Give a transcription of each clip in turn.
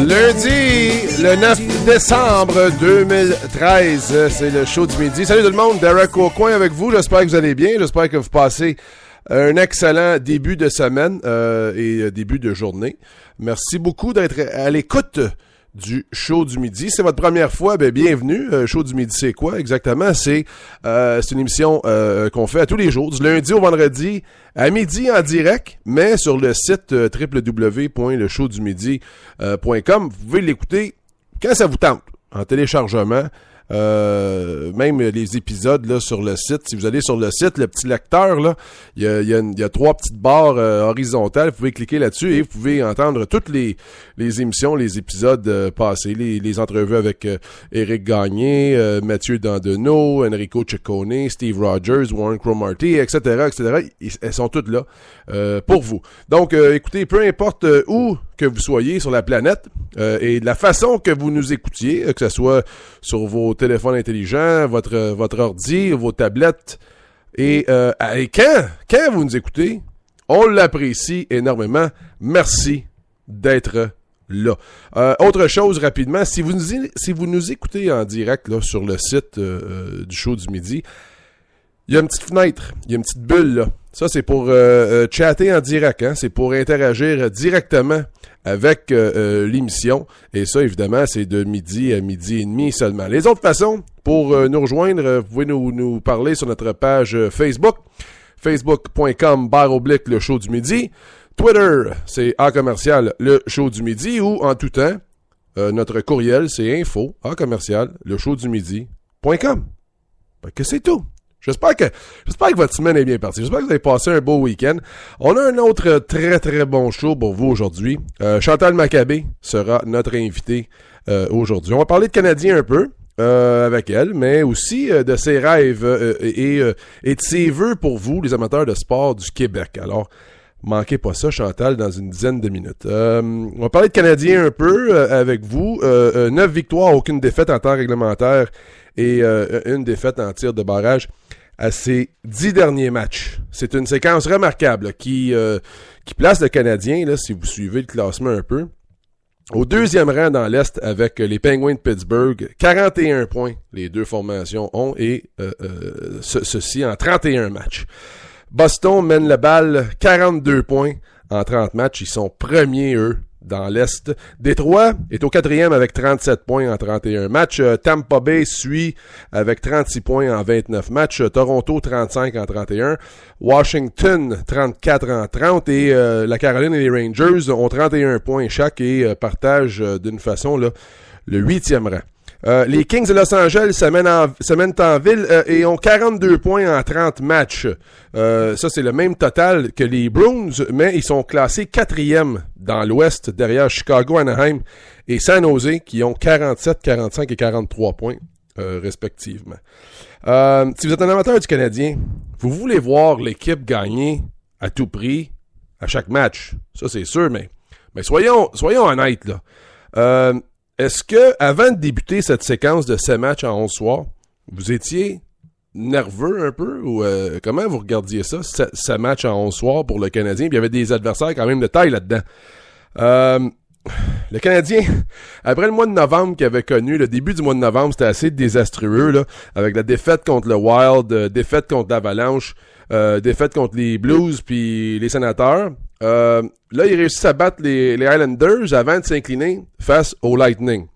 Lundi, le 9 décembre 2013, c'est le show du midi. Salut tout le monde, Derek au coin avec vous. J'espère que vous allez bien. J'espère que vous passez un excellent début de semaine et début de journée. Merci beaucoup d'être à l'écoute du show du midi. Si c'est votre première fois, bienvenue. Show du midi, c'est quoi exactement? C'est une émission qu'on fait à tous les jours, du lundi au vendredi, à midi en direct, mais sur le site www.leshowdumidi.com. Vous pouvez l'écouter quand ça vous tente, en téléchargement. Même les épisodes là sur le site, si vous allez sur le site, le petit lecteur là, il y a trois petites barres horizontales, vous pouvez cliquer là-dessus et vous pouvez entendre toutes les émissions, les épisodes passés, les entrevues avec Éric Gagné, Mathieu Dandonneau, Enrico Ciccone, Steve Rogers, Warren Cromartie, etc. Elles sont toutes là pour vous. Donc écoutez, peu importe où que vous soyez sur la planète et de la façon que vous nous écoutiez, que ce soit sur vos téléphones intelligents, votre ordi, vos tablettes, et quand vous nous écoutez, on l'apprécie énormément. Merci d'être là. Autre chose rapidement, si vous nous écoutez en direct là, sur le site du show du midi, il y a une petite fenêtre, il y a une petite bulle là. Ça, c'est pour chatter en direct, hein? C'est pour interagir directement avec l'émission. Et ça, évidemment, c'est de midi à midi et demi seulement. Les autres façons, pour nous rejoindre, vous pouvez nous parler sur notre page Facebook, facebook.com/le show du midi. Twitter, c'est @, le show du midi, ou en tout temps, notre courriel, c'est le show du midi.com. Fait que c'est tout. J'espère que votre semaine est bien partie. J'espère que vous avez passé un beau week-end. On a un autre très, très bon show pour vous aujourd'hui. Chantal Maccabé sera notre invitée aujourd'hui. On va parler de Canadiens un peu avec elle, mais aussi de ses rêves et de ses vœux pour vous, les amateurs de sport du Québec. Alors, manquez pas ça, Chantal, dans une dizaine de minutes. On va parler de Canadiens un peu avec vous. 9 victoires, aucune défaite en temps réglementaire et une défaite en tir de barrage à ses 10 derniers matchs. C'est une séquence remarquable qui place le Canadien, là, si vous suivez le classement un peu, au deuxième rang dans l'Est avec les Penguins de Pittsburgh. 41 points les deux formations ont et ceci en 31 matchs. Boston mène le bal 42 points en 30 matchs. Ils sont premiers, eux, dans l'Est. Détroit est au 4e avec 37 points en 31 matchs. Tampa Bay suit avec 36 points en 29 matchs. Toronto, 35 en 31. Washington, 34 en 30. Et la Caroline et les Rangers ont 31 points chaque et partagent d'une façon là, le 8e rang. Les Kings de Los Angeles se mènent en ville et ont 42 points en 30 matchs. Ça, c'est le même total que les Bruins, mais ils sont classés 4e dans l'Ouest, derrière Chicago, Anaheim et San Jose, qui ont 47, 45 et 43 points, respectivement. Si vous êtes un amateur du Canadien, vous voulez voir l'équipe gagner à tout prix, à chaque match. Ça, c'est sûr, mais soyons honnêtes, là. Est-ce que, avant de débuter cette séquence de 7 matchs en 11 soirs, vous étiez nerveux un peu ou comment vous regardiez ça, 7 matchs en 11 soirs pour le Canadien? Puis il y avait des adversaires quand même de taille là-dedans. Le Canadien, après le mois de novembre qu'il avait connu, le début du mois de novembre, c'était assez désastreux, là, avec la défaite contre le Wild, défaite contre l'Avalanche, défaite contre les Blues puis les Sénateurs. Là, ils réussissent à battre les Islanders avant de s'incliner face au Lightning.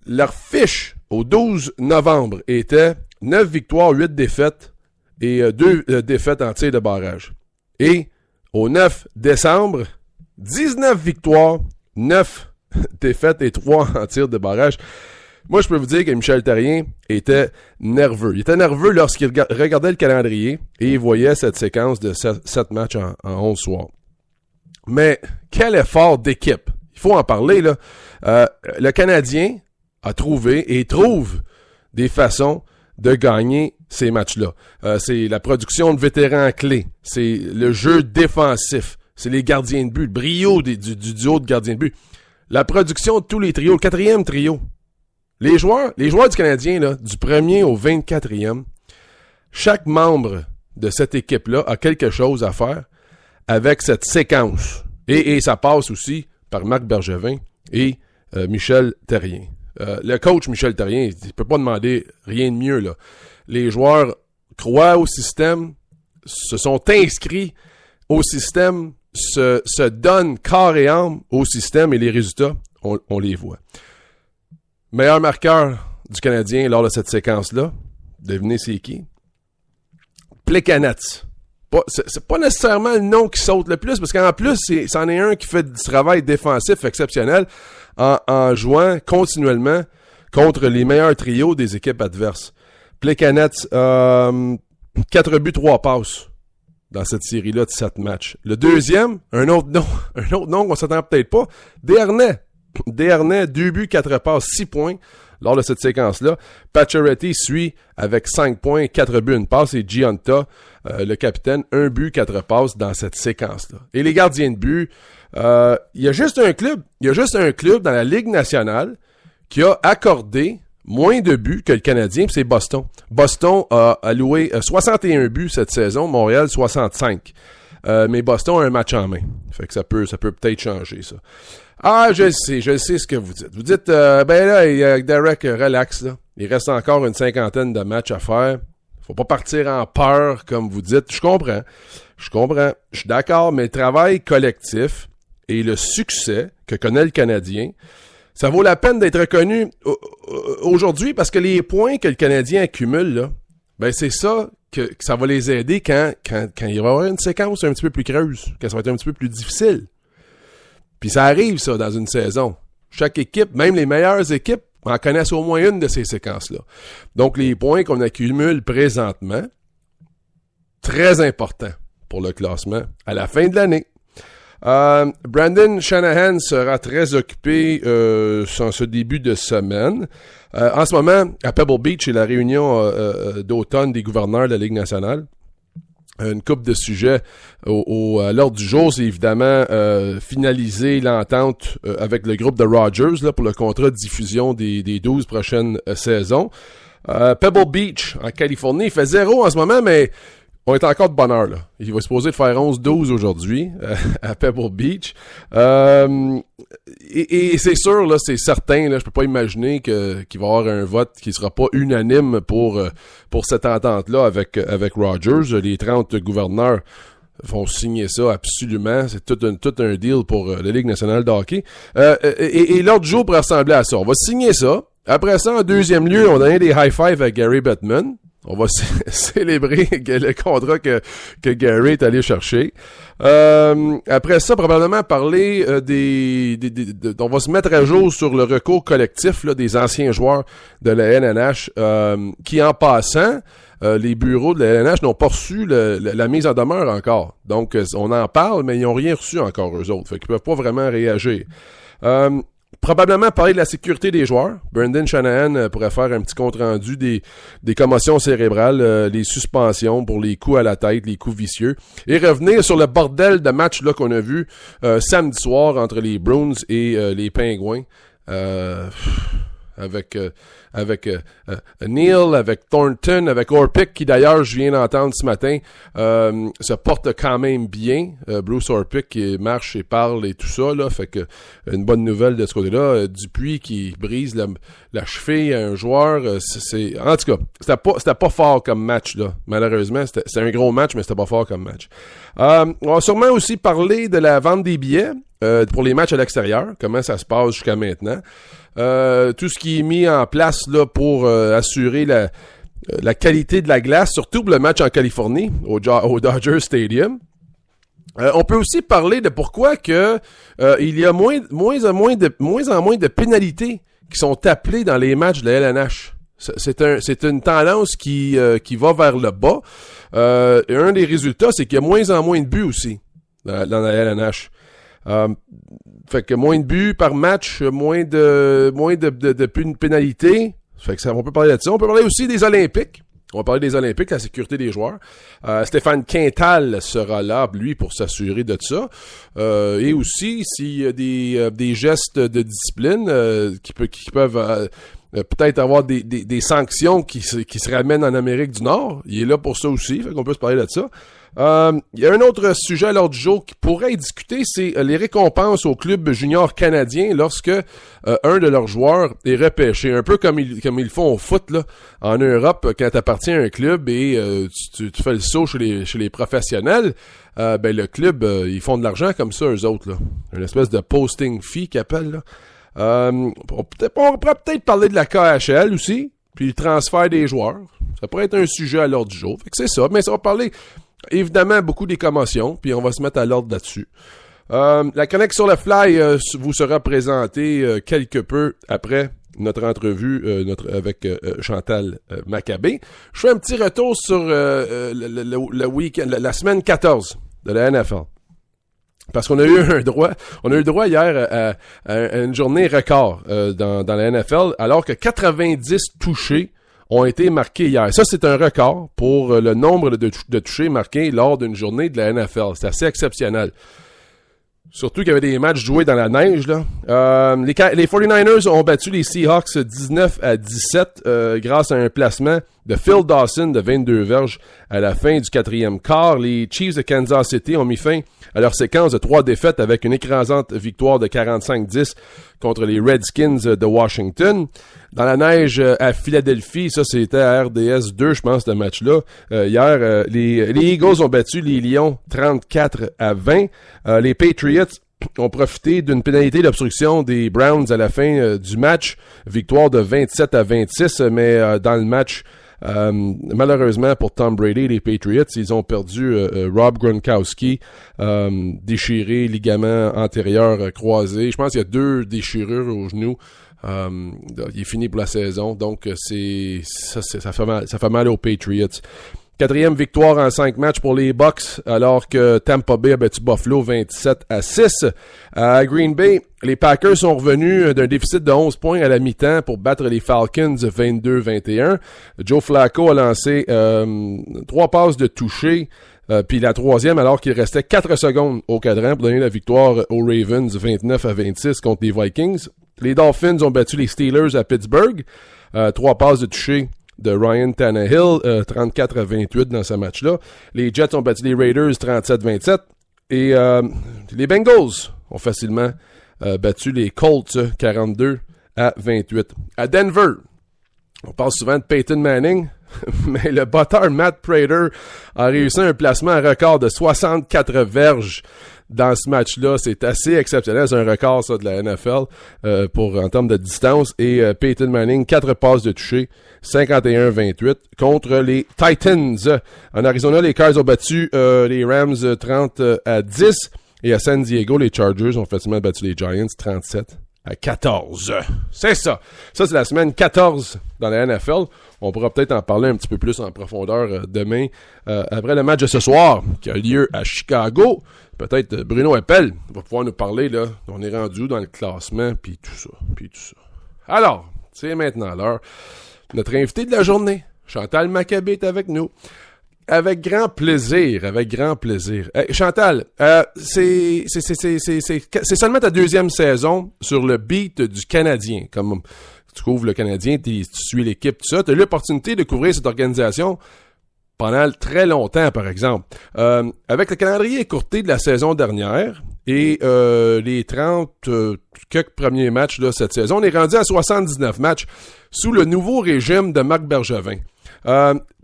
Leur fiche au 12 novembre était 9 victoires, 8 défaites et 2 défaites en tir de barrage. Et au 9 décembre, 19 victoires, 9 défaites et 3 en tir de barrage. Moi, je peux vous dire que Michel Therrien était nerveux. Il était nerveux lorsqu'il regardait le calendrier et il voyait cette séquence de 7 matchs en 11 soirs. Mais quel effort d'équipe! Il faut en parler, là. Le Canadien a trouvé et trouve des façons de gagner ces matchs-là. C'est la production de vétérans clés. C'est le jeu défensif. C'est les gardiens de but. Le brio du duo de gardiens de but. La production de tous les trios. Le 4e trio. Les joueurs du Canadien, là, du 1er au 24e, chaque membre de cette équipe-là a quelque chose à faire avec cette séquence. Et ça passe aussi par Marc Bergevin et Michel Therrien. Le coach Michel Therrien, il peut pas demander rien de mieux, là. Les joueurs croient au système, se sont inscrits au système, se donnent corps et âme au système et les résultats, on les voit. Meilleur marqueur du Canadien lors de cette séquence-là, devinez c'est qui? Plekanec. C'est pas nécessairement le nom qui saute le plus, parce qu'en plus, c'en est un qui fait du travail défensif exceptionnel en jouant continuellement contre les meilleurs trios des équipes adverses. Plekanec, 4 buts, 3 passes dans cette série-là de 7 matchs. Le deuxième, un autre nom qu'on s'attend peut-être pas, Desharnais, 2 buts, 4 passes, 6 points lors de cette séquence-là. Pacioretty suit avec 5 points, 4 buts, 1 passe, et Gionta, le capitaine, 1 but, 4 passes dans cette séquence-là. Et les gardiens de but, il y a juste un club dans la Ligue nationale qui a accordé moins de buts que le Canadien, puis c'est Boston. Boston a alloué 61 buts cette saison, Montréal 65. Mais Boston a un match en main. Fait que ça peut peut-être changer, ça. Ah, je sais ce que vous dites. Vous dites, ben là, Derek, relax, là. Il reste encore une 50aine de matchs à faire. Faut pas partir en peur, comme vous dites. Je comprends. Je suis d'accord, mais le travail collectif et le succès que connaît le Canadien, ça vaut la peine d'être reconnu aujourd'hui, parce que les points que le Canadien accumule, là, ben c'est ça que ça va les aider quand il va y avoir une séquence un petit peu plus creuse, quand ça va être un petit peu plus difficile. Puis ça arrive, ça, dans une saison. Chaque équipe, même les meilleures équipes, en connaissent au moins une de ces séquences-là. Donc, les points qu'on accumule présentement, très importants pour le classement à la fin de l'année. Brandon Shanahan sera très occupé en ce début de semaine. En ce moment, à Pebble Beach, c'est la réunion d'automne des gouverneurs de la Ligue nationale. Une couple de sujets à l'ordre du jour, c'est évidemment finaliser l'entente avec le groupe de Rogers là, pour le contrat de diffusion des 12 prochaines saisons. Pebble Beach, en Californie, il fait 0 en ce moment, mais on est encore de bonne heure, là. Il va se supposer de faire 11-12 aujourd'hui à Pebble Beach. Et c'est sûr, là, c'est certain, là, je peux pas imaginer qu'il va y avoir un vote qui sera pas unanime pour cette entente-là avec Rogers. Les 30 gouverneurs vont signer ça absolument. C'est tout un deal pour la Ligue nationale de hockey. Et l'ordre du jour pourrait ressembler à ça. On va signer ça. Après ça, en deuxième lieu, on donne des high-fives à Gary Bettman. On va célébrer le contrat que Gary est allé chercher. Après ça, probablement parler on va se mettre à jour sur le recours collectif là, des anciens joueurs de la LNH qui, en passant, les bureaux de la LNH n'ont pas reçu la mise en demeure encore. Donc, on en parle, mais ils n'ont rien reçu encore, eux autres. Fait qu'ils peuvent pas vraiment réagir. Probablement parler de la sécurité des joueurs. Brendan Shanahan pourrait faire un petit compte-rendu des commotions cérébrales, les suspensions pour les coups à la tête, les coups vicieux, et revenir sur le bordel de match là qu'on a vu samedi soir entre les Bruins et les Pingouins. Avec Neil, avec Thornton, avec Orpik, qui d'ailleurs, je viens d'entendre ce matin, se porte quand même bien. Bruce Orpik qui marche et parle et tout ça, là, fait que une bonne nouvelle de ce côté-là. Dupuis qui brise la cheville à un joueur, en tout cas, c'était pas fort comme match, là, malheureusement. C'était un gros match, mais c'était pas fort comme match. On va sûrement aussi parler de la vente des billets pour les matchs à l'extérieur, comment ça se passe jusqu'à maintenant. Tout ce qui est mis en place là pour assurer la qualité de la glace, surtout pour le match en Californie, au Dodger Stadium. On peut aussi parler de pourquoi que il y a moins en moins de pénalités qui sont appelées dans les matchs de la LNH. C'est une tendance qui va vers le bas. Un des résultats, c'est qu'il y a moins en moins de buts aussi dans la LNH. Fait que moins de buts par match, moins de pénalités. Fait que ça, on peut parler de ça. On peut parler aussi des Olympiques. On va parler des Olympiques, la sécurité des joueurs. Stéphane Quintal sera là, lui, pour s'assurer de ça. Et aussi, s'il y a des gestes de discipline qui peuvent peut-être avoir des sanctions qui se ramènent en Amérique du Nord, il est là pour ça aussi, fait qu'on peut se parler de ça. Il y a un autre sujet à l'ordre du jour qui pourrait être discuté, c'est les récompenses au club junior canadien lorsque un de leurs joueurs est repêché. Un peu comme ils font au foot là, en Europe, quand tu appartiens à un club et tu fais le saut chez les professionnels, ben le club, ils font de l'argent comme ça, eux autres. Là. Une espèce de posting fee qu'ils appellent. Là. On pourrait peut-être parler de la KHL aussi, puis le transfert des joueurs. Ça pourrait être un sujet à l'ordre du jour. Fait que c'est ça, mais ça va parler évidemment beaucoup des commotions, puis on va se mettre à l'ordre là-dessus. La chronique sur le fly vous sera présentée quelque peu après notre entrevue avec Chantal Maccabé. Je fais un petit retour sur le week-end, la semaine 14 de la NFL. Parce qu'on a eu le droit hier à une journée record dans la NFL, alors que 90 touchés ont été marqués hier. Ça, c'est un record pour le nombre de touchés marqués lors d'une journée de la NFL. C'est assez exceptionnel. Surtout qu'il y avait des matchs joués dans la neige, là. Les 49ers ont battu les Seahawks 19-17 grâce à un placement de Phil Dawson de 22 verges à la fin du quatrième quart. Les Chiefs de Kansas City ont mis fin à leur séquence de 3 défaites avec une écrasante victoire de 45-10 contre les Redskins de Washington. Dans la neige à Philadelphie, ça c'était à RDS 2, je pense, ce match-là. Hier, les Eagles ont battu les Lions 34-20. Les Patriots ont profité d'une pénalité d'obstruction des Browns à la fin du match. Victoire de 27-26, mais dans le match, malheureusement pour Tom Brady, les Patriots, ils ont perdu Rob Gronkowski, déchiré, ligament antérieur croisé. Je pense qu'il y a 2 déchirures au genou. Il est fini pour la saison, donc ça fait mal aux Patriots. 4e victoire en 5 matchs pour les Bucks, alors que Tampa Bay a battu Buffalo 27-6. À Green Bay, les Packers sont revenus d'un déficit de 11 points à la mi-temps pour battre les Falcons 22-21. Joe Flacco a lancé 3 passes de toucher, puis la 3e alors qu'il restait 4 secondes au cadran pour donner la victoire aux Ravens 29-26 contre les Vikings. Les Dolphins ont battu les Steelers à Pittsburgh. 3 passes de toucher de Ryan Tannehill, 34-28 dans ce match-là. Les Jets ont battu les Raiders 37-27. Et les Bengals ont facilement battu les Colts 42-28. À Denver, on parle souvent de Peyton Manning, mais le batteur Matt Prater a réussi un placement à record de 64 verges dans ce match-là. C'est assez exceptionnel. C'est un record, ça, de la NFL en termes de distance. Et Peyton Manning, 4 passes de toucher, 51-28 contre les Titans. En Arizona, les Cards ont battu les Rams 30-10. Et à San Diego, les Chargers ont facilement battu les Giants 37-14. C'est ça. Ça, c'est la semaine 14 dans la NFL. On pourra peut-être en parler un petit peu plus en profondeur demain, après le match de ce soir, qui a lieu à Chicago. Peut-être Bruno Appel va pouvoir nous parler, là. On est rendu dans le classement, puis tout ça. Alors, c'est maintenant l'heure. Notre invité de la journée, Chantal Maccabé, est avec nous. Avec grand plaisir. Hey, Chantal, c'est seulement ta 2e saison sur le beat du Canadien. Comme tu couvres le Canadien, tu suis l'équipe, tout ça. Tu as eu l'opportunité de couvrir cette organisation pendant très longtemps, par exemple. Avec le calendrier écourté de la saison dernière et les 30 quelques premiers matchs de cette saison, on est rendu à 79 matchs sous le nouveau régime de Marc Bergevin.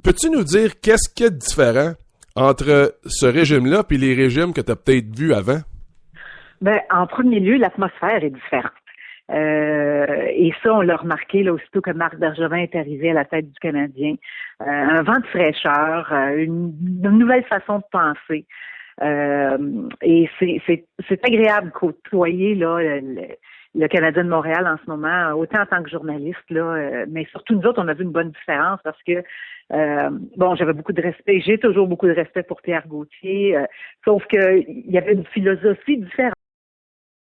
Peux-tu nous dire qu'est-ce qu'il y a de différent entre ce régime-là et les régimes que tu as peut-être vus avant? Ben, en premier lieu, l'atmosphère est différente. Et ça, on l'a remarqué là, aussitôt que Marc Bergevin est arrivé à la tête du Canadien. Un vent de fraîcheur, une nouvelle façon de penser. Et c'est agréable de côtoyer là, le Canadien de Montréal en ce moment, autant en tant que journaliste, là, mais surtout nous autres, on a vu une bonne différence parce que j'avais beaucoup de respect, j'ai toujours beaucoup de respect pour Pierre Gauthier, sauf que il y avait une philosophie différente.